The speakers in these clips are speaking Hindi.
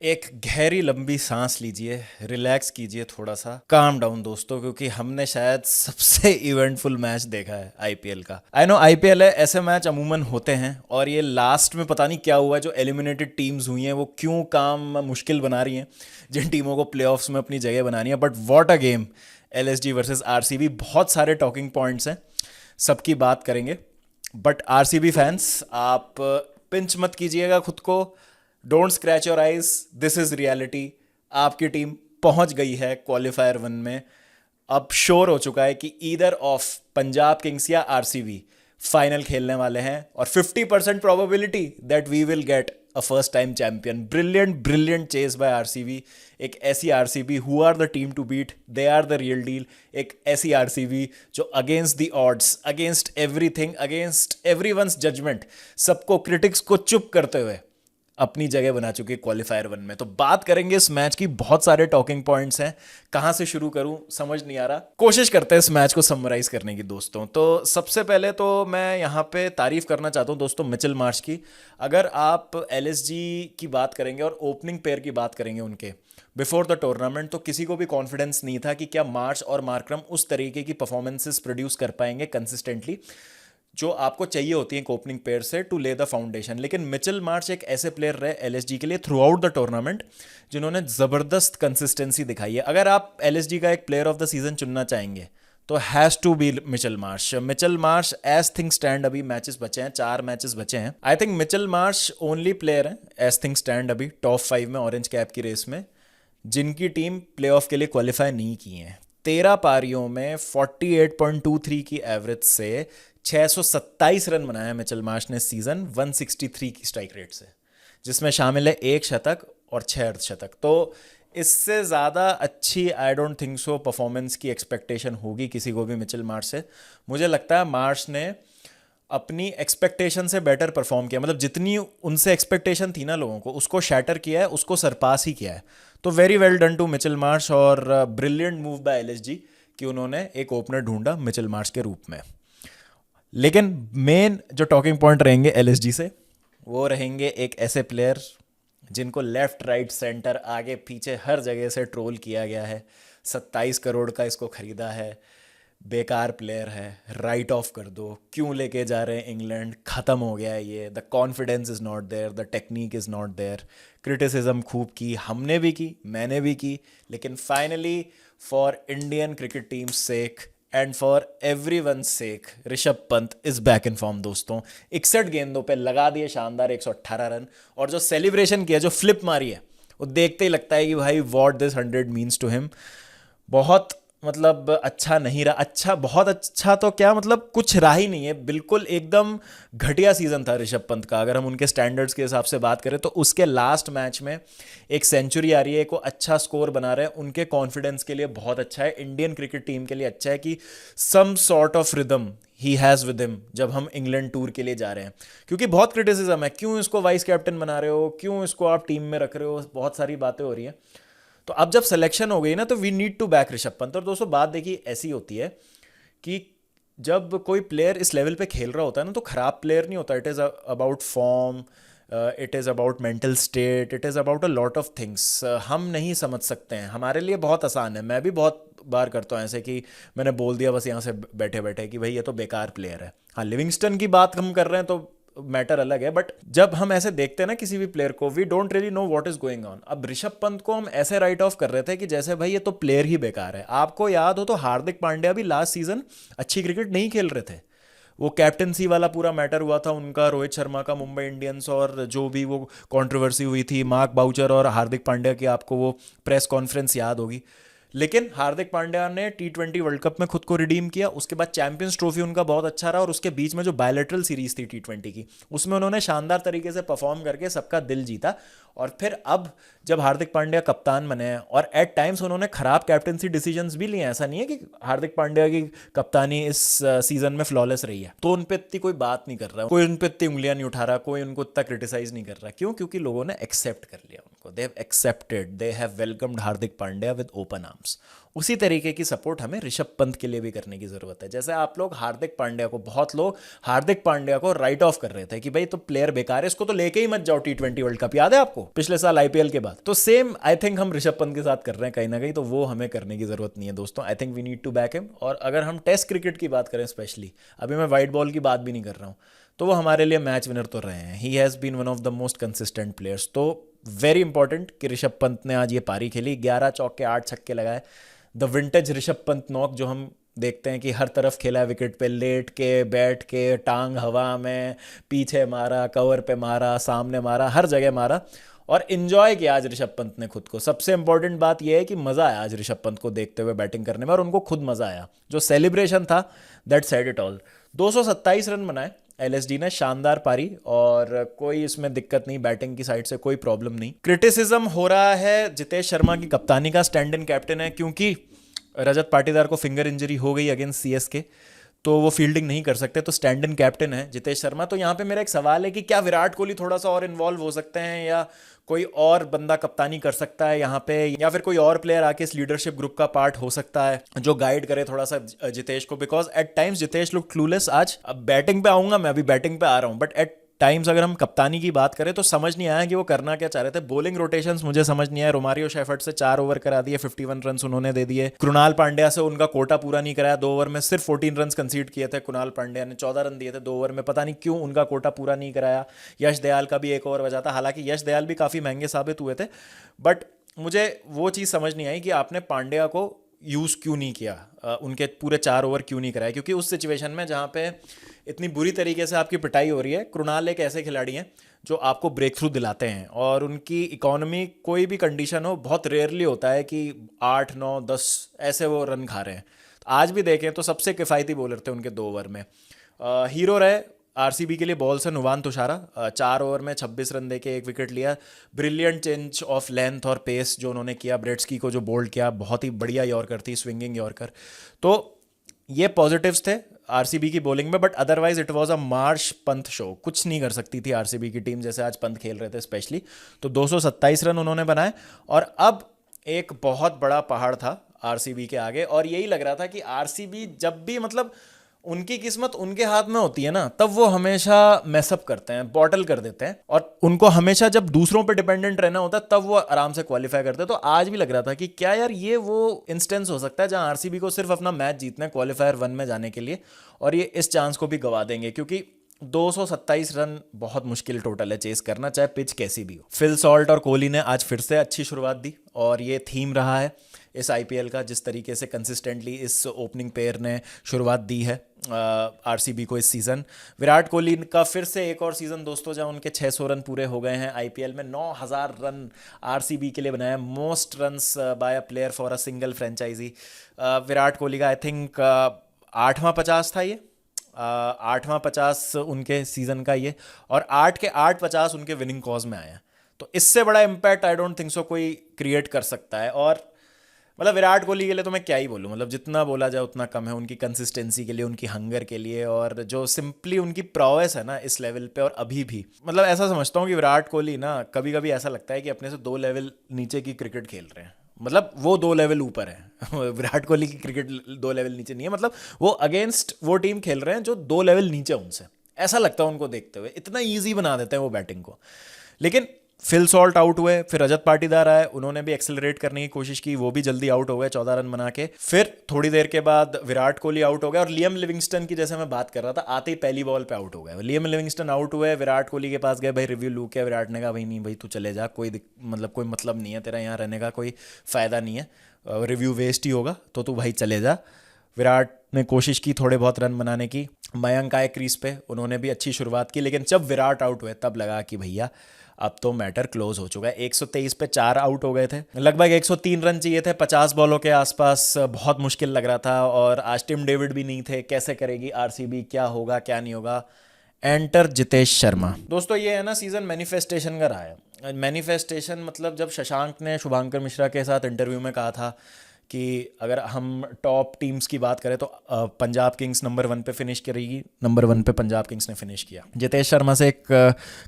एक गहरी लंबी सांस लीजिए, रिलैक्स कीजिए, थोड़ा सा काम डाउन दोस्तों, क्योंकि हमने शायद सबसे इवेंटफुल मैच देखा है आईपीएल का। आई नो आईपीएल है, ऐसे मैच अमूमन होते हैं और ये लास्ट में पता नहीं क्या हुआ, जो एलिमिनेटेड टीम्स हुई हैं वो क्यों काम मुश्किल बना रही हैं जिन टीमों को प्लेऑफ्स में अपनी जगह बनानी है। But what a game, LSG versus RCB. बहुत सारे टॉकिंग पॉइंट्स हैं, सबकी बात करेंगे। बट आरसीबी फैंस, आप पिंच मत कीजिएगा खुद को। Don't scratch your eyes, this is reality. आपकी टीम पहुंच गई है क्वालिफायर वन में। अब श्योर हो चुका है कि ईदर ऑफ पंजाब किंग्स या आरसीबी फाइनल खेलने वाले हैं, और 50% probability that we will get a first time champion. Brilliant brilliant chase by RCB. एक ऐसी RCB who are the team to beat, they are the real deal. एक ऐसी आरसीबी जो against the odds, against everything, against everyone's judgement, सबको, क्रिटिक्स को चुप करते हुए अपनी जगह बना चुकी है क्वालिफायर वन में। तो बात करेंगे इस मैच की, बहुत सारे टॉकिंग पॉइंट्स हैं। कहां से शुरू करूं समझ नहीं आ रहा। कोशिश करते हैं इस मैच को समराइज करने की दोस्तों। तो सबसे पहले तो मैं यहां पे तारीफ करना चाहता हूं दोस्तों मिचेल मार्श की। अगर आप एलएसजी की बात करेंगे और ओपनिंग पेयर की बात करेंगे उनके बिफोर द टूर्नामेंट, तो किसी को भी कॉन्फिडेंस नहीं था कि क्या मार्श और मार्करम उस तरीके की परफॉर्मेंसेस प्रोड्यूस कर पाएंगे कंसिस्टेंटली जो आपको चाहिए होती है एक ओपनिंग पेयर से टू ले द फाउंडेशन। लेकिन मिचेल मार्श एक ऐसे प्लेयर रहे एलएसजी के लिए थ्रू आउट द टूर्नामेंट जिन्होंने ज़बरदस्त कंसिस्टेंसी दिखाई है। अगर आप एलएसजी का एक प्लेयर ऑफ द सीजन चुनना चाहेंगे तो has to be Mitchell Marsh. Mitchell Marsh as thing stand, अभी मैचेस बचे हैं, 4 मैचेस बचे हैं। I think Mitchell Marsh only player है एज थिंग स्टैंड अभी टॉप 5 में ऑरेंज कैप की रेस में जिनकी टीम प्लेऑफ के लिए क्वालिफाई नहीं की है। 13 पारियों में 48.23 की एवरेज से 627 रन बनाया मिचेल मार्श ने सीजन, 163 की स्ट्राइक रेट से, जिसमें शामिल है 1 शतक और 6 अर्धशतक। तो इससे ज़्यादा अच्छी I don't think so performance की एक्सपेक्टेशन होगी किसी को भी मिचेल मार्श से। मुझे लगता है मार्श ने अपनी एक्सपेक्टेशन से बेटर परफॉर्म किया, मतलब जितनी उनसे एक्सपेक्टेशन थी ना लोगों को, उसको शैटर किया है, उसको सरपास ही किया है। तो very well done to Mitchell Marsh, और ब्रिलियंट मूव बाय एलएसजी कि उन्होंने एक ओपनर ढूंढा मिचेल मार्श के रूप में। लेकिन मेन जो टॉकिंग पॉइंट रहेंगे एलएसजी से, वो रहेंगे एक ऐसे प्लेयर जिनको लेफ्ट राइट सेंटर आगे पीछे हर जगह से ट्रोल किया गया है। 27 करोड़ का इसको खरीदा है, बेकार प्लेयर है, राइट ऑफ कर दो, क्यों लेके जा रहे हैं इंग्लैंड, ख़त्म हो गया है ये, the confidence is not there, the technique is not there. Criticism खूब की, हमने भी की, मैंने भी की, लेकिन finally for Indian cricket team sake and for every one sake Rishabh Pant is back in form दोस्तों। 61 गेंदों पे लगा दिए शानदार 118 रन, और जो सेलिब्रेशन किया, जो फ्लिप मारी है, वो देखते ही लगता है कि भाई what this 100 means to him. बहुत मतलब अच्छा नहीं रहा, अच्छा बहुत अच्छा तो क्या, मतलब कुछ रहा ही नहीं है, बिल्कुल एकदम घटिया सीजन था ऋषभ पंत का। अगर हम उनके स्टैंडर्ड्स के हिसाब से बात करें तो उसके लास्ट मैच में एक सेंचुरी आ रही है, को अच्छा स्कोर बना रहे हैं, उनके कॉन्फिडेंस के लिए बहुत अच्छा है, इंडियन क्रिकेट टीम के लिए अच्छा है कि some sort of rhythm he has with him जब हम इंग्लैंड टूर के लिए जा रहे हैं। क्योंकि बहुत क्रिटिसिज्म है, क्यों इसको वाइस कैप्टन बना रहे हो, क्यों इसको आप टीम में रख रहे हो, बहुत सारी बातें हो रही हैं। तो अब जब सिलेक्शन हो गई ना, तो we need to back Rishabh Pant. और दोस्तों बात देखिए ऐसी होती है कि जब कोई प्लेयर इस लेवल पे खेल रहा होता है ना, तो खराब प्लेयर नहीं होता। It is about form, it is about mental state, it is about a lot of things. हम नहीं समझ सकते हैं, हमारे लिए बहुत आसान है। मैं भी बहुत बार करता हूँ ऐसे कि मैंने बोल दिया बस यहाँ से बैठे बैठे कि भाई ये तो बेकार प्लेयर है। हाँ, लिविंगस्टन की बात हम कर रहे हैं तो मैटर अलग है, बट जब हम ऐसे देखते हैं ना किसी भी प्लेयर को, we don't really know what is going on. अब ऋषभ पंत को हम ऐसे राइट ऑफ कर रहे थे कि जैसे भाई ये तो प्लेयर ही बेकार है। आपको याद हो तो हार्दिक पांड्या भी लास्ट सीजन अच्छी क्रिकेट नहीं खेल रहे थे। वो कैप्टनसी वाला पूरा मैटर हुआ था उनका, रोहित शर्मा का मुंबई इंडियंस, और जो भी वो कंट्रोवर्सी हुई थी मार्क बाउचर और हार्दिक पांड्या की, आपको वो प्रेस कॉन्फ्रेंस याद होगी। लेकिन हार्दिक पांड्या ने टी20 वर्ल्ड कप में खुद को रिडीम किया, उसके बाद चैंपियंस ट्रॉफी उनका बहुत अच्छा रहा, और उसके बीच में जो बायलैटरल सीरीज थी टी20 की, उसमें उन्होंने शानदार तरीके से परफॉर्म करके सबका दिल जीता। और फिर अब जब हार्दिक पांड्या कप्तान बने हैं, और एट टाइम्स उन्होंने खराब कैप्टनसी डिसीजंस भी लिए हैं, ऐसा नहीं है कि हार्दिक पांड्या की कप्तानी इस सीजन में फ्लॉलेस रही है तो उन पर इतनी कोई बात नहीं कर रहा, कोई उन पर इतनी उंगलियां नहीं उठा रहा, कोई उनको इतना क्रिटिसाइज नहीं कर रहा। क्यों? क्योंकि लोगों ने एक्सेप्ट कर लिया। को, they have accepted, they have welcomed Hardik Pandya with open arms. उसी तरीके की सपोर्ट हमें ऋषभ पंत के लिए भी करने की जरूरत है। जैसे आप लोग हार्दिक पांड्या को, बहुत लोग हार्दिक पांड्या को राइट ऑफ कर रहे थे कि भाई तो प्लेयर बेकार है, इसको तो लेके ही मत जाओ T20 वर्ल्ड कप, याद है आपको पिछले साल IPL के बाद। तो सेम आई थिंक हम ऋषभ पंत के साथ कर रहे हैं कहीं ना कहीं, तो वो हमें करने की जरूरत नहीं है दोस्तों। I think we need to back him. और अगर हम टेस्ट क्रिकेट की बात करें स्पेशली, अभी मैं वाइट बॉल की बात भी नहीं कर रहा हूँ, तो वो हमारे लिए मैच विनर तो रहे हैं। He has been one of the most consistent players. तो वेरी इंपॉर्टेंट कि ऋषभ पंत ने आज ये पारी खेली, 11 चौके 8 छक्के लगाए। The vintage Rishabh Pant knock जो हम देखते हैं कि हर तरफ खेला है, विकेट पे लेट के, बैठ के, टांग हवा में, पीछे मारा, कवर पे मारा, सामने मारा, हर जगह मारा और इन्जॉय किया आज ऋषभ पंत ने खुद को। सबसे इंपॉर्टेंट बात यह है कि मज़ा आया आज ऋषभ पंत को देखते हुए बैटिंग करने में, और उनको खुद मज़ा आया। जो सेलिब्रेशन था that said it all. 227 run बनाए LSD ने, शानदार पारी, और कोई इसमें दिक्कत नहीं, बैटिंग की साइड से कोई प्रॉब्लम नहीं। क्रिटिसिज्म हो रहा है जितेश शर्मा की कप्तानी का, स्टैंड इन कैप्टन है, क्योंकि रजत पाटीदार को फिंगर इंजरी हो गई अगेंस्ट CSK, तो वो फील्डिंग नहीं कर सकते, तो स्टैंड इन कैप्टन है जितेश शर्मा। तो यहाँ पे मेरा एक सवाल है कि क्या विराट कोहली थोड़ा सा और इन्वॉल्व हो सकते हैं, या कोई और बंदा कप्तानी कर सकता है यहाँ पे, या फिर कोई और प्लेयर आके इस लीडरशिप ग्रुप का पार्ट हो सकता है जो गाइड करे थोड़ा सा जितेश को, because at times Jitesh look clueless. आज अब बैटिंग पे आऊंगा, मैं अभी बैटिंग पे आ रहा हूँ, बट एट टाइम्स अगर हम कप्तानी की बात करें तो समझ नहीं आया कि वो करना क्या चाह रहे थे। बॉलिंग रोटेशंस मुझे समझ नहीं आया। रोमारियो शेफर्ड से 4 ओवर करा दिए, 51 रन उन्होंने दे दिए। कृणाल पांड्या से उनका कोटा पूरा नहीं कराया, 2 ओवर में सिर्फ 14 रन कंसीड किए थे। कृणाल पांड्या ने 14 रन दिए थे 2 ओवर में, पता नहीं क्यों उनका कोटा पूरा नहीं कराया। यश दयाल का भी 1 ओवर बचा था, हालांकि यश दयाल भी काफ़ी महंगे साबित हुए थे, बट मुझे वो चीज़ समझ नहीं आई कि आपने पांड्या को यूज़ क्यों नहीं किया, उनके पूरे 4 ओवर क्यों नहीं कराए, क्योंकि उस सिचुएशन में जहाँ पे इतनी बुरी तरीके से आपकी पिटाई हो रही है, कृणाल एक ऐसे खिलाड़ी हैं जो आपको ब्रेक थ्रू दिलाते हैं, और उनकी इकोनॉमी कोई भी कंडीशन हो, बहुत रेयरली होता है कि 8 9 10 ऐसे वो रन खा रहे हैं। आज भी देखें तो सबसे किफ़ायती बॉलर थे उनके 2 ओवर में। हीरो रहे RCB के लिए बॉल से नुवान तुषारा, 4 ओवर में 26 रन देके 1 विकेट लिया। ब्रिलियंट चेंज ऑफ लेंथ और पेस जो उन्होंने किया, ब्रेट्सकी को जो बोल्ड किया, बहुत ही बढ़िया यॉर्कर थी, स्विंगिंग यॉर्कर। तो ये पॉजिटिव्स थे RCB की बॉलिंग में, but otherwise it was a Marsh Pant show. कुछ नहीं कर सकती थी RCB की टीम जैसे आज पंत खेल रहे थे स्पेशली। तो 227 रन उन्होंने बनाए, और अब एक बहुत बड़ा पहाड़ था RCB के आगे, और यही लग रहा था कि RCB जब भी, मतलब उनकी किस्मत उनके हाथ में होती है ना, तब वो हमेशा मैसअप करते हैं, बॉटल कर देते हैं, और उनको हमेशा जब दूसरों पे डिपेंडेंट रहना होता है तब वो आराम से क्वालिफाई करते हैं। तो आज भी लग रहा था कि क्या यार ये वो इंस्टेंस हो सकता है जहां RCB को सिर्फ अपना मैच जीतना है क्वालिफायर 1 में जाने के लिए, और ये इस चांस को भी गवा देंगे, क्योंकि 227 रन बहुत मुश्किल टोटल है चेस करना, चाहे पिच कैसी भी हो। फिल सॉल्ट और कोहली ने आज फिर से अच्छी शुरुआत दी, और ये थीम रहा है इस IPL का, जिस तरीके से कंसिस्टेंटली इस ओपनिंग पेयर ने शुरुआत दी है RCB को इस सीज़न। विराट कोहली का फिर से एक और सीज़न दोस्तों जहां उनके 600 रन पूरे हो गए हैं IPL में। 9000 रन RCB के लिए बनाया, most runs by a player for a single franchise. Virat Kohli का आई थिंक 8वां 50 था ये, 8वां 50 उनके सीज़न का ये, और 8 के 8 50 उनके विनिंग कॉज में आया। तो इससे बड़ा impact I don't think so कोई क्रिएट कर सकता है। और मतलब विराट कोहली के लिए तो मैं क्या ही बोलूँ, मतलब जितना बोला जाए उतना कम है। उनकी कंसिस्टेंसी के लिए, उनकी हंगर के लिए, और जो सिंपली उनकी प्रोवेस है ना इस लेवल पे, और अभी भी मतलब ऐसा समझता हूँ कि विराट कोहली ना कभी कभी ऐसा लगता है कि अपने से 2 लेवल नीचे की क्रिकेट खेल रहे हैं। मतलब वो 2 लेवल ऊपर है विराट कोहली की क्रिकेट 2 लेवल नीचे नहीं है, मतलब वो अगेंस्ट वो टीम खेल रहे हैं जो 2 लेवल नीचे उनसे। ऐसा लगता है उनको देखते हुए, इतना ईजी बना देते हैं वो बैटिंग को। लेकिन फिल सॉल्ट आउट हुए, फिर रजत पाटीदार आए, उन्होंने भी एक्सेलरेट करने की कोशिश की, वो भी जल्दी आउट हो गए 14 रन बना के। फिर थोड़ी देर के बाद विराट कोहली आउट हो गए, और लियम लिविंगस्टन की जैसे मैं बात कर रहा था, आते ही पहली बॉल पे आउट हो गए। लियम लिविंगस्टन आउट हुए, विराट कोहली के पास गए, भाई रिव्यू लू किया। विराट ने कहा भाई नहीं भाई तू चले जा, कोई कोई मतलब नहीं है तेरा यहाँ रहने का, कोई फ़ायदा नहीं है, रिव्यू वेस्ट ही होगा, तो तू भाई चले जा। विराट ने कोशिश की थोड़े बहुत रन बनाने की, मयंक आए क्रीज पे, उन्होंने भी अच्छी शुरुआत की, लेकिन जब विराट आउट हुए तब लगा कि भैया अब तो मैटर क्लोज हो चुका है। 123 पे 4 आउट हो गए थे, लगभग 103 रन चाहिए थे 50 बॉलों के आसपास, बहुत मुश्किल लग रहा था। और आज टिम डेविड भी नहीं थे, कैसे करेगी RCB, क्या होगा क्या नहीं होगा। एंटर जितेश शर्मा। दोस्तों ये है ना सीज़न मैनिफेस्टेशन का रहा है। मैनिफेस्टेशन मतलब जब शशांक ने शुभांकर मिश्रा के साथ इंटरव्यू में कहा था कि अगर हम टॉप टीम्स की बात करें तो पंजाब किंग्स नंबर 1 पे फिनिश करेगी, नंबर 1 पे पंजाब किंग्स ने फिनिश किया। जितेश शर्मा से एक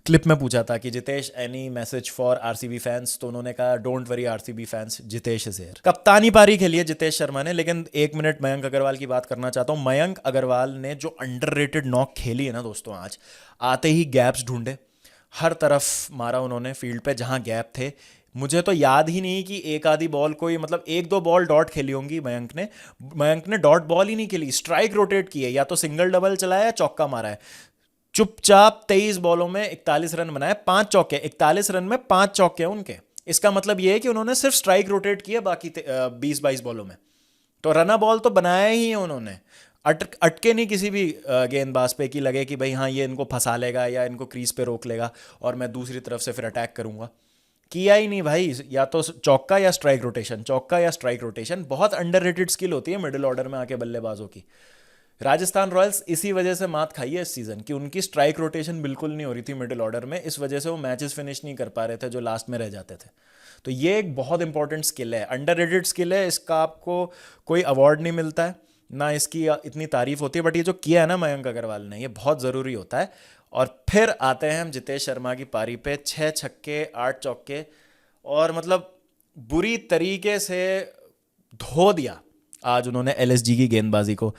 क्लिप में पूछा था कि Jitesh any message for RCB fans, तो उन्होंने कहा don't worry RCB fans, Jitesh is here. कप्तानी पारी खेली है जितेश शर्मा ने, लेकिन 1 मिनट मयंक अग्रवाल की बात करना चाहता हूँ। मयंक अग्रवाल ने जो अंडररेटेड नॉक खेली है ना दोस्तों, आज आते ही गैप्स ढूंढे, हर तरफ मारा उन्होंने फील्ड पे जहां गैप थे। मुझे तो याद ही नहीं कि एक आधी बॉल कोई, मतलब 1-2 बॉल डॉट खेली होंगी मयंक ने डॉट बॉल ही नहीं खेली, स्ट्राइक रोटेट की है, या तो सिंगल डबल चलाया या चौका मारा है। चुपचाप 23 बॉलों में 41 रन बनाए, 5 चौके, 41 रन में 5 चौके उनके। इसका मतलब ये है कि उन्होंने सिर्फ स्ट्राइक रोटेट किया बाकी 20-22 बॉलों में, तो रना बॉल तो बनाया ही है उन्होंने। अटके नहीं किसी भी गेंदबाज पे कि लगे कि भाई हाँ ये इनको फंसा लेगा या इनको क्रीज पे रोक लेगा और मैं दूसरी तरफ से फिर अटैक करूंगा। किया ही नहीं भाई, या तो चौका या स्ट्राइक रोटेशन, चौका या स्ट्राइक रोटेशन। बहुत अंडररेटेड स्किल होती है मिडिल ऑर्डर में आके बल्लेबाजों की। राजस्थान रॉयल्स इसी वजह से मात खाई है इस सीजन कि उनकी स्ट्राइक रोटेशन बिल्कुल नहीं हो रही थी मिडिल ऑर्डर में, इस वजह से वो मैचेस फिनिश नहीं कर पा रहे थे जो लास्ट में रह जाते थे। तो ये एक बहुत इंपॉर्टेंट स्किल है, अंडररेटेड स्किल है, इसका आपको कोई अवार्ड नहीं मिलता है ना, इसकी इतनी तारीफ होती है, बट ये जो किया है ना मयंक अग्रवाल ने, ये बहुत ज़रूरी होता है। और फिर आते हैं हम जितेश शर्मा की पारी पे, 6 छक्के 8 चौके, और मतलब बुरी तरीके से धो दिया आज उन्होंने एलएसजी की गेंदबाजी को।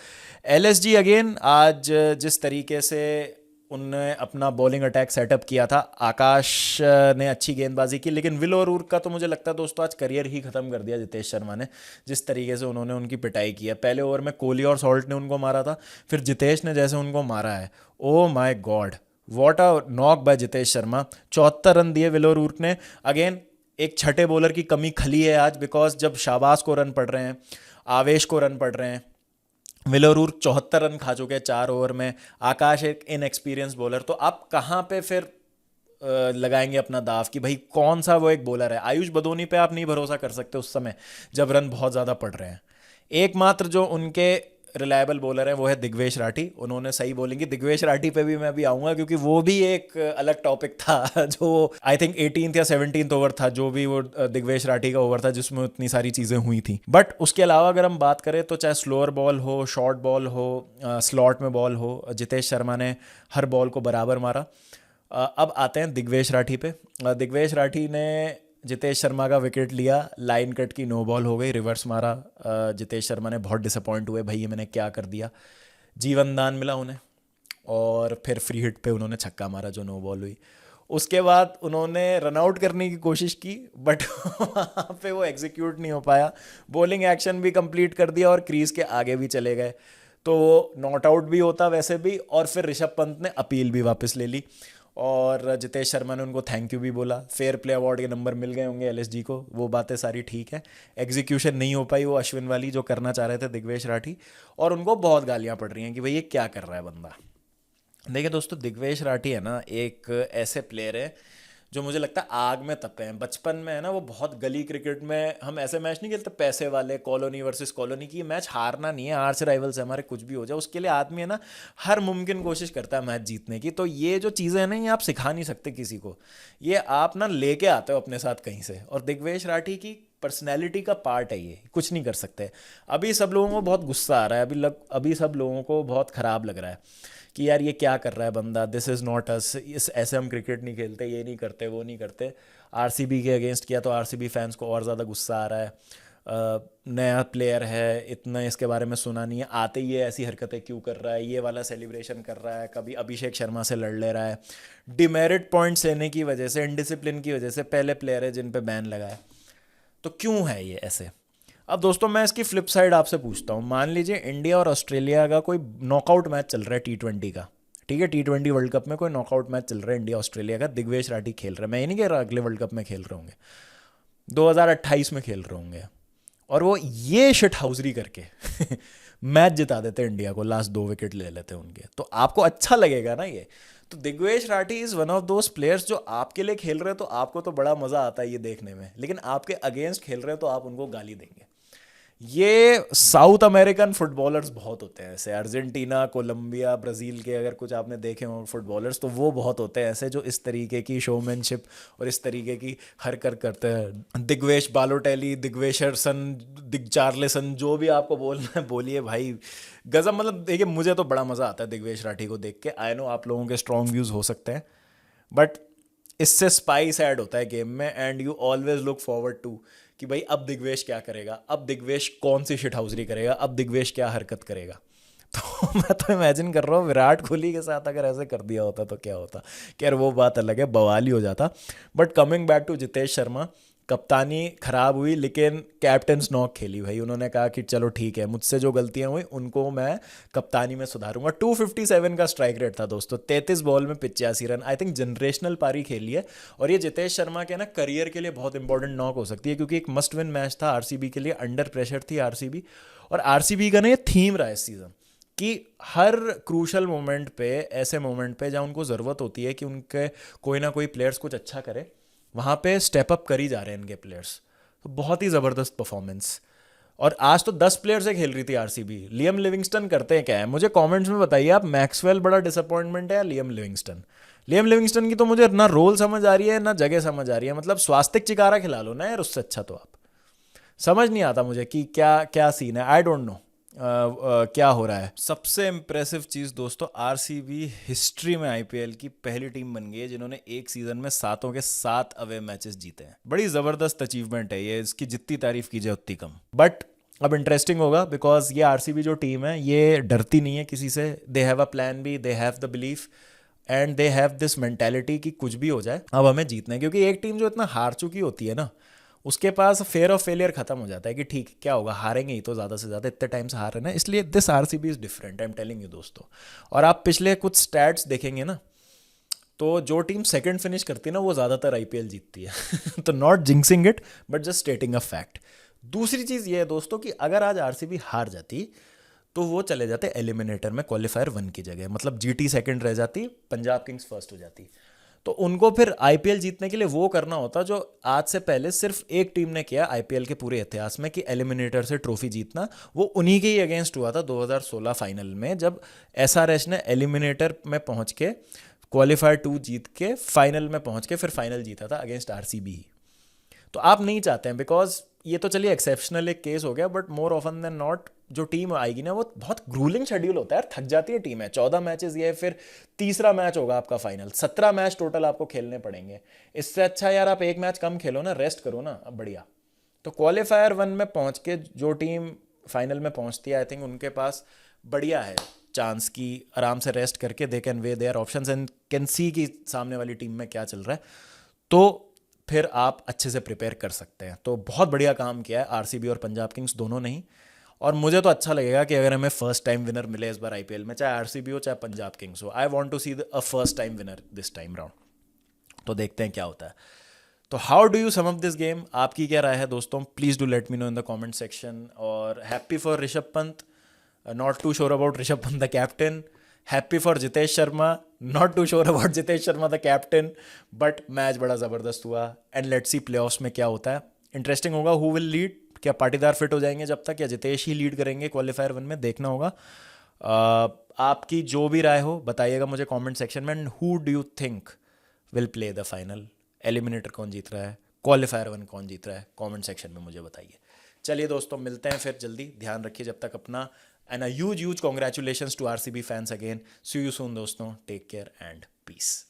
एलएसजी अगेन आज जिस तरीके से उनने अपना बॉलिंग अटैक सेटअप किया था, आकाश ने अच्छी गेंदबाजी की, लेकिन विल और उर्क का तो मुझे लगता है दोस्तों आज करियर ही खत्म कर दिया जितेश शर्मा ने, जिस तरीके से उन्होंने उनकी पिटाई की है। पहले ओवर में कोहली और सॉल्ट ने उनको मारा था, फिर जितेश ने जैसे उनको मारा है, oh my God, what a knock by Jitesh Sharma. 74 run दिए विल और उर्क ने। अगेन एक छठे बॉलर की कमी खली है आज, बिकॉज जब शाहबाज को रन पड़ रहे हैं, आवेश को रन पड़ रहे हैं, विल और उर्क 74 रन खा चुके हैं 4 ओवर में, आकाश एक इनएक्सपीरियंस बॉलर, तो आप कहाँ पे फिर लगाएंगे अपना दाव कि भाई कौन सा वो एक बॉलर है। आयुष बदोनी पे आप नहीं भरोसा कर सकते उस समय जब रन बहुत ज़्यादा पड़ रहे हैं। एकमात्र जो उनके रिलायबल बॉलर है वो है दिग्वेश राठी, उन्होंने सही बॉलिंग की। दिग्वेश राठी पे भी मैं अभी आऊँगा क्योंकि वो भी एक अलग टॉपिक था जो आई थिंक 18th या 17th ओवर था, जो भी वो दिग्वेश राठी का ओवर था जिसमें इतनी सारी चीज़ें हुई थी। बट उसके अलावा अगर हम बात करें तो चाहे स्लोअर बॉल हो, शॉर्ट बॉल हो, स्लॉट में बॉल हो, जितेश शर्मा ने हर बॉल को बराबर मारा। अब आते हैं दिग्वेश राठी पे। दिग्वेश राठी ने जितेश शर्मा का विकेट लिया, लाइन कट की नो बॉल हो गई, रिवर्स मारा। जितेश शर्मा ने बहुत डिसअपॉइंट हुए, भाई ये मैंने क्या कर दिया। जीवन दान मिला उन्हें और फिर फ्री हिट पे उन्होंने छक्का मारा जो नो बॉल हुई। उसके बाद उन्होंने रन आउट करने की कोशिश की, बट वहाँ पे वो एग्जीक्यूट नहीं हो पाया। बॉलिंग एक्शन भी कंप्लीट कर दिया और क्रीज के आगे भी चले गए, तो वो नॉट आउट भी होता वैसे भी। और फिर ऋषभ पंत ने अपील भी वापस ले ली और जितेश शर्मा ने उनको थैंक यू भी बोला। फेयर प्ले अवार्ड के नंबर मिल गए होंगे एलएसजी को, वो बातें सारी ठीक है। एग्जीक्यूशन नहीं हो पाई वो अश्विन वाली जो करना चाह रहे थे दिग्वेश राठी, और उनको बहुत गालियां पड़ रही हैं कि भाई ये क्या कर रहा है बंदा। देखिए दोस्तों, दिग्वेश राठी है ना एक ऐसे प्लेयर है जो मुझे लगता है आग में तपे हैं। बचपन में है ना वो बहुत, गली क्रिकेट में हम ऐसे मैच नहीं खेलते पैसे वाले, कॉलोनी वर्सेस कॉलोनी की। मैच हारना नहीं है, आर्च राइवल से हमारे कुछ भी हो जाए, उसके लिए आदमी है ना हर मुमकिन कोशिश करता है मैच जीतने की। तो ये जो चीज़ें हैं ना, ये आप सिखा नहीं सकते किसी को, ये आप ना लेके आते हो अपने साथ कहीं से। और दिग्वेश राठी की पर्सनैलिटी का पार्ट है, ये कुछ नहीं कर सकते। अभी सब लोगों को बहुत गुस्सा आ रहा है, अभी सब लोगों को बहुत ख़राब लग रहा है कि यार ये क्या कर रहा है बंदा, दिस इज़ नॉट अस, इस ऐसे हम क्रिकेट नहीं खेलते, ये नहीं करते, वो नहीं करते। आरसीबी के अगेंस्ट किया तो आरसीबी फैंस को और ज़्यादा गुस्सा आ रहा है। नया प्लेयर है, इतना इसके बारे में सुना नहीं है, आते ही ये ऐसी हरकतें क्यों कर रहा है, ये वाला सेलिब्रेशन कर रहा है, कभी अभिषेक शर्मा से लड़ ले रहा है। डिमेरिट पॉइंट्स लेने की वजह से, इनडिसिप्लिन की वजह से पहले प्लेयर है जिन पे बैन लगा है। तो क्यों है ये ऐसे। अब दोस्तों मैं इसकी फ्लिप साइड आपसे पूछता हूँ, मान लीजिए इंडिया और ऑस्ट्रेलिया का कोई नॉकआउट मैच चल रहा है T20 का, ठीक है, T20 वर्ल्ड कप में कोई नॉकआउट मैच चल रहा है इंडिया ऑस्ट्रेलिया का, दिग्वेश राठी खेल रहे हैं, मैं ये नहीं कह रहा अगले वर्ल्ड कप में खेल रहे होंगे, 2028 में खेल रहे होंगे, और वो ये शिट हाउसरी करके मैच जिता देते इंडिया को, लास्ट 2 विकेट ले लेते उनके, तो आपको अच्छा लगेगा ना ये। तो Digvesh Rathi is one of those players जो आपके लिए खेल रहे हैं तो आपको तो बड़ा मज़ा आता है ये देखने में, लेकिन आपके अगेंस्ट खेल रहे हैं तो आप उनको गाली देंगे। ये साउथ अमेरिकन फुटबॉलर्स बहुत होते हैं ऐसे, अर्जेंटीना, कोलंबिया, ब्राज़ील के अगर कुछ आपने देखे हो फुटबॉलर्स, तो वो बहुत होते हैं ऐसे जो इस तरीके की शोमैनशिप और इस तरीके की हरकत करते हैं। दिग्वेश बालोटेली, दिग्वेशरसन, दिग्चार्लेसन, जो भी आपको बोलना है बोलिए भाई। गजब, मतलब देखिए मुझे तो बड़ा मज़ा आता है दिग्वेश राठी को देख के। आई नो आप लोगों के स्ट्रॉन्ग व्यूज़ हो सकते हैं, बट इससे स्पाइस ऐड होता है गेम में, and you always look forward to कि भाई अब दिग्वेश क्या करेगा, अब दिग्वेश कौन सी शिट हाउसरी करेगा, अब दिग्वेश क्या हरकत करेगा। तो मैं तो इमेजिन कर रहा हूँ विराट कोहली के साथ अगर ऐसे कर दिया होता तो क्या होता। खैर वो बात अलग है, बवाल ही हो जाता। But coming back to Jitesh Sharma, कप्तानी खराब हुई लेकिन कैप्टन नॉक खेली भाई। उन्होंने कहा कि चलो ठीक है, मुझसे जो गलतियां हुई उनको मैं कप्तानी में सुधारूंगा। 257 का स्ट्राइक रेट था दोस्तों, 33 बॉल में 85 रन। आई थिंक जनरेशनल पारी खेली है, और ये जितेश शर्मा के ना करियर के लिए बहुत इंपॉर्टेंट नॉक हो सकती है, क्योंकि एक मस्ट विन मैच था आरसीबी के लिए, अंडर प्रेशर थी आरसीबी। और आरसीबी का ना ये थीम रहा है इस सीजन कि हर क्रूशल मोमेंट पे, ऐसे मोमेंट पे जहाँ उनको ज़रूरत होती है कि उनके कोई ना कोई प्लेयर्स कुछ अच्छा करे, वहाँ पे स्टेप अप कर ही जा रहे हैं इनके प्लेयर्स। तो बहुत ही ज़बरदस्त परफॉर्मेंस। और आज तो 10 प्लेयर से खेल रही थी आरसीबी। लियम लिविंगस्टन करते हैं क्या है, मुझे कमेंट्स में बताइए आप। मैक्सवेल बड़ा डिसअपॉइंटमेंट है या लियम लिविंगस्टन? लियम लिविंगस्टन की तो मुझे ना रोल समझ आ रही है ना जगह समझ आ रही है। मतलब स्वास्तिक चिकारा खिला लो ना यार, उससे अच्छा तो आप। समझ नहीं आता मुझे कि क्या क्या सीन है, आई डोंट नो क्या हो रहा है। सबसे इम्प्रेसिव चीज़ दोस्तों, आरसीबी हिस्ट्री में आईपीएल की पहली टीम बन गई है जिन्होंने एक सीजन में सातों के सात अवे मैचेस जीते हैं। बड़ी ज़बरदस्त अचीवमेंट है ये, इसकी जितनी तारीफ की जाए उतनी कम। बट अब इंटरेस्टिंग होगा, बिकॉज ये आरसीबी जो टीम है ये डरती नहीं है किसी से। They have a plan B, they have the belief, and they have this mentality कि कुछ भी हो जाए अब हमें जीतना है। क्योंकि एक टीम जो इतना हार चुकी होती है ना, उसके पास फेयर ऑफ फेलियर खत्म हो जाता है कि ठीक क्या होगा, हारेंगे ही तो ज़्यादा से ज़्यादा, इतने टाइम से हार रहे हैं। इसलिए this RCB is different, I am telling you दोस्तों। और आप पिछले कुछ स्टैट्स देखेंगे ना, तो जो टीम सेकंड फिनिश करती है ना वो ज़्यादातर आईपीएल जीतती है। तो not jinxing it, but just stating a fact. दूसरी चीज़ ये है दोस्तों कि अगर आज आरसीबी हार जाती तो वो चले जाते एलिमिनेटर में क्वालिफायर 1 की जगह, मतलब जीटी सेकंड रह जाती, पंजाब किंग्स फर्स्ट हो जाती। तो उनको फिर आईपीएल जीतने के लिए वो करना होता जो आज से पहले सिर्फ एक टीम ने किया आईपीएल के पूरे इतिहास में, कि एलिमिनेटर से ट्रॉफी जीतना। वो उन्हीं के ही अगेंस्ट हुआ था 2016 फाइनल में, जब एसआरएच ने एलिमिनेटर में पहुंच के क्वालिफायर 2 जीत के फाइनल में पहुंच के फिर फाइनल जीता था अगेंस्ट आरसीबी। तो आप नहीं चाहते हैं, बिकॉज ये तो चलिए एक्सेप्शनल एक केस हो गया, but more often than not जो टीम आएगी ना वो बहुत ग्रूलिंग शेड्यूल होता है यार, थक जाती है टीम है। 14 मैचेस ये, फिर तीसरा मैच होगा आपका फाइनल, 17 मैच टोटल आपको खेलने पड़ेंगे। इससे अच्छा यार आप एक मैच कम खेलो ना, रेस्ट करो ना, अब बढ़िया। तो क्वालिफायर 1 में पहुंच के जो टीम फाइनल में पहुंचती है, आई थिंक उनके पास बढ़िया है चांस की आराम से रेस्ट करके they can weigh their options and can see कि सामने वाली टीम में क्या चल रहा है, तो फिर आप अच्छे से प्रिपेयर कर सकते हैं। तो बहुत बढ़िया काम किया है आरसीबी और पंजाब किंग्स दोनों ने ही। और मुझे तो अच्छा लगेगा कि अगर हमें फर्स्ट टाइम विनर मिले इस बार आईपीएल में, चाहे आरसीबी हो चाहे पंजाब किंग्स हो। I want to see a first time winner this time round. तो देखते हैं क्या होता है। तो how do you sum up this game, आपकी क्या राय है दोस्तों? Please do let me know in the comment section. और happy for Rishabh Pant, not too sure about Rishabh Pant the captain. Happy for Jitesh Sharma, not too sure about Jitesh Sharma the captain. But match बड़ा ज़बरदस्त हुआ, एंड लेट्स सी प्लेऑफ्स में क्या होता है। इंटरेस्टिंग होगा हु विल लीड, क्या पाटीदार फिट हो जाएंगे जब तक, या जितेश ही लीड करेंगे क्वालिफायर 1 में, देखना होगा। आपकी जो भी राय हो बताइएगा मुझे कमेंट सेक्शन में। And who do you think will play the final? Eliminator कौन जीत रहा है, क्वालिफायर 1 कौन जीत रहा है? कमेंट सेक्शन में मुझे बताइए। चलिए दोस्तों, मिलते हैं फिर जल्दी, ध्यान रखिए जब तक अपना, and a huge congratulations to RCB fans again. See you soon दोस्तों, टेक केयर एंड पीस।